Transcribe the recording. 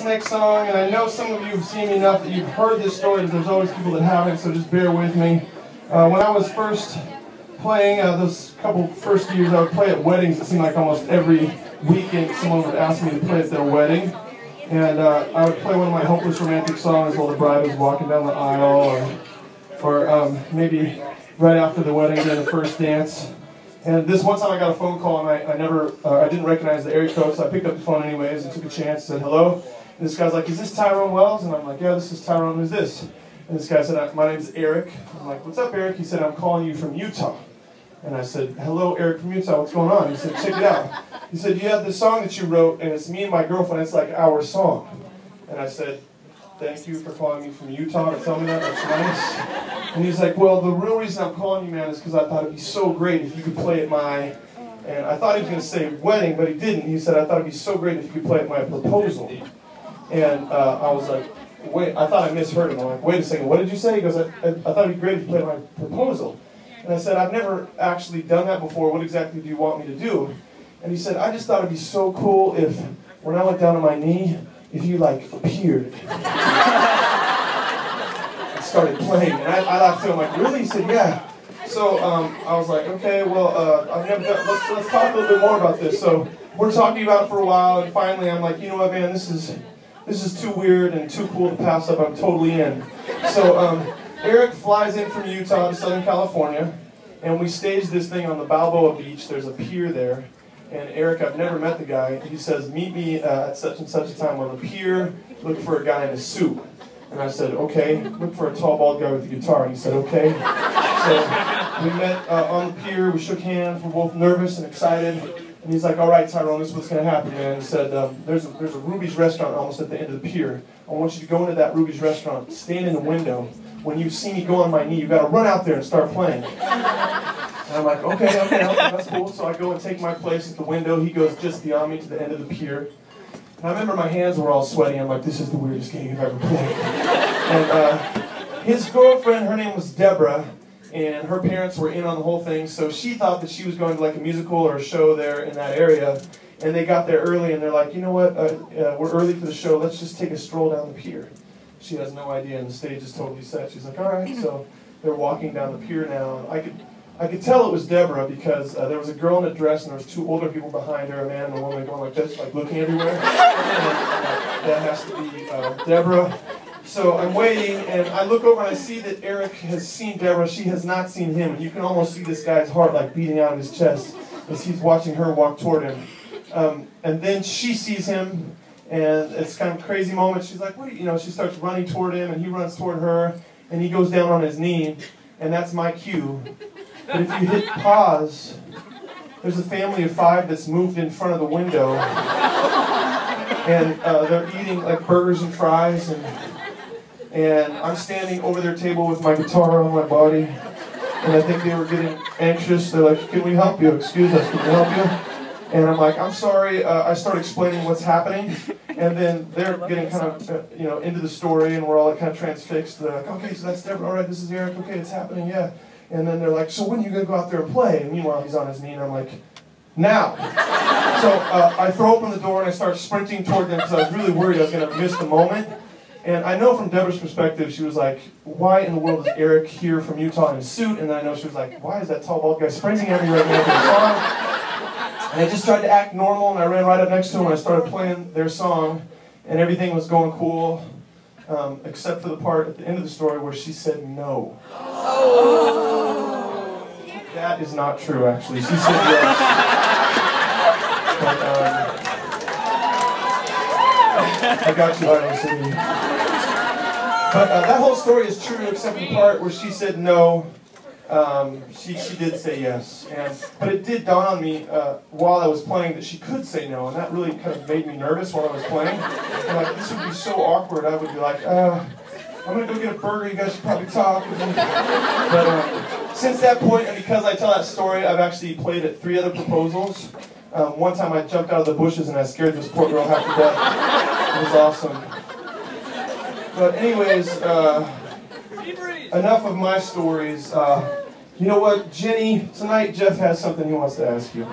this next song, and I know some of you have seen me enough that you've heard this story, but there's always people that haven't, so just bear with me. When I was first playing, those couple first years, I would play at weddings. It seemed like almost every weekend someone would ask me to play at their wedding. And I would play one of my hopeless romantic songs while the bride was walking down the aisle, or maybe right after the wedding during the first dance. And this one time I got a phone call, and I didn't recognize the area code, so I picked up the phone anyways and took a chance, said hello. And this guy's like, "Is this Tyron Wells?" And I'm like, "Yeah, this is Tyrone. Who's this?" And this guy said, "My name's Eric." I'm like, "What's up, Eric?" He said, "I'm calling you from Utah." And I said, "Hello, Eric from Utah, what's going on?" He said, "Check it out." He said, "You have this song that you wrote, and it's me and my girlfriend, it's like our song." And I said, "Thank you for calling me from Utah to tell me that, that's nice." And he's like, "Well, the real reason I'm calling you, man, is because I thought it'd be so great if you could play at my," and I thought he was going to say wedding, but he didn't. He said, "I thought it'd be so great if you could play at my proposal." And I was like, wait, I thought I misheard him. I'm like, "Wait a second, what did you say?" He goes, I thought it'd be great if you played my proposal." And I said, "I've never actually done that before. What exactly do you want me to do?" And he said, "I just thought it'd be so cool if, when I went down on my knee, if you like appeared." I started playing, and I laughed too. I'm like, "Really?" He said, "Yeah." So I was like, "Okay, well, I've never done, let's talk a little bit more about this." So we're talking about it for a while, and finally I'm like, "You know what, man, this is too weird and too cool to pass up. I'm totally in." So Eric flies in from Utah to Southern California, and we stage this thing on the Balboa Beach. There's a pier there. And Eric, I've never met the guy. He says, "Meet me at such and such a time on the pier. Look for a guy in a suit." And I said, "Okay." "Look for a tall, bald guy with a guitar." And he said, "Okay." So we met on the pier. We shook hands. We're both nervous and excited. And he's like, "All right, Tyrone, this is what's going to happen, man." He said, there's a Ruby's restaurant almost at the end of the pier. I want you to go into that Ruby's restaurant, stand in the window. When you see me go on my knee, you got to run out there and start playing." And I'm like, okay, that's cool. So I go and take my place at the window. He goes just beyond me to the end of the pier. And I remember my hands were all sweaty. I'm like, this is the weirdest gig I've ever played. And his girlfriend, her name was Deborah, and her parents were in on the whole thing. So she thought that she was going to like a musical or a show there in that area. And they got there early, and they're like, "You know what, we're early for the show. Let's just take a stroll down the pier." She has no idea, and the stage is totally set. She's like, "All right." So they're walking down the pier now, and I could tell it was Deborah because there was a girl in a dress, and there was two older people behind her, a man and a woman, going like this, like looking everywhere. And that has to be Deborah. So I'm waiting, and I look over and I see that Eric has seen Deborah. She has not seen him, and you can almost see this guy's heart like beating out of his chest as he's watching her walk toward him. And then she sees him, and it's kind of a crazy moment. She's like, "What?" She starts running toward him, and he runs toward her, and he goes down on his knee, and that's my cue. But if you hit pause, there's a family of 5 that's moved in front of the window, and they're eating like burgers and fries, and I'm standing over their table with my guitar on my body, and I think they were getting anxious. They're like, "Can we help you? Excuse us, can we help you?" And I'm like, "I'm sorry." I start explaining what's happening, and then they're getting kind of, into the story, and we're all kind of transfixed. They're like, "Okay, so that's Deborah. All right, this is Eric. Okay, it's happening, yeah." And then they're like, "So when are you going to go out there and play?" And meanwhile, he's on his knee, and I'm like, "Now." So I throw open the door, and I start sprinting toward them because I was really worried I was going to miss the moment. And I know from Deborah's perspective, she was like, "Why in the world is Eric here from Utah in a suit?" And then I know she was like, "Why is that tall, bald guy sprinting at me right now with a guitar?" And I just tried to act normal, and I ran right up next to him, and I started playing their song, and everything was going cool, except for the part at the end of the story where she said no. Oh. That is not true, actually. She said yes. But, I got you, Iowa City. But that whole story is true, except for the part where she said no. She did say yes, but it did dawn on me while I was playing that she could say no, and that really kind of made me nervous while I was playing. And like, this would be so awkward. I would be like, "I'm gonna go get a burger. You guys should probably talk." But since that point, and because I tell that story, I've actually played at 3 other proposals. One time I jumped out of the bushes and I scared this poor girl half to death. It was awesome. But anyways, enough of my stories. You know what, Jenny, tonight Jeff has something he wants to ask you.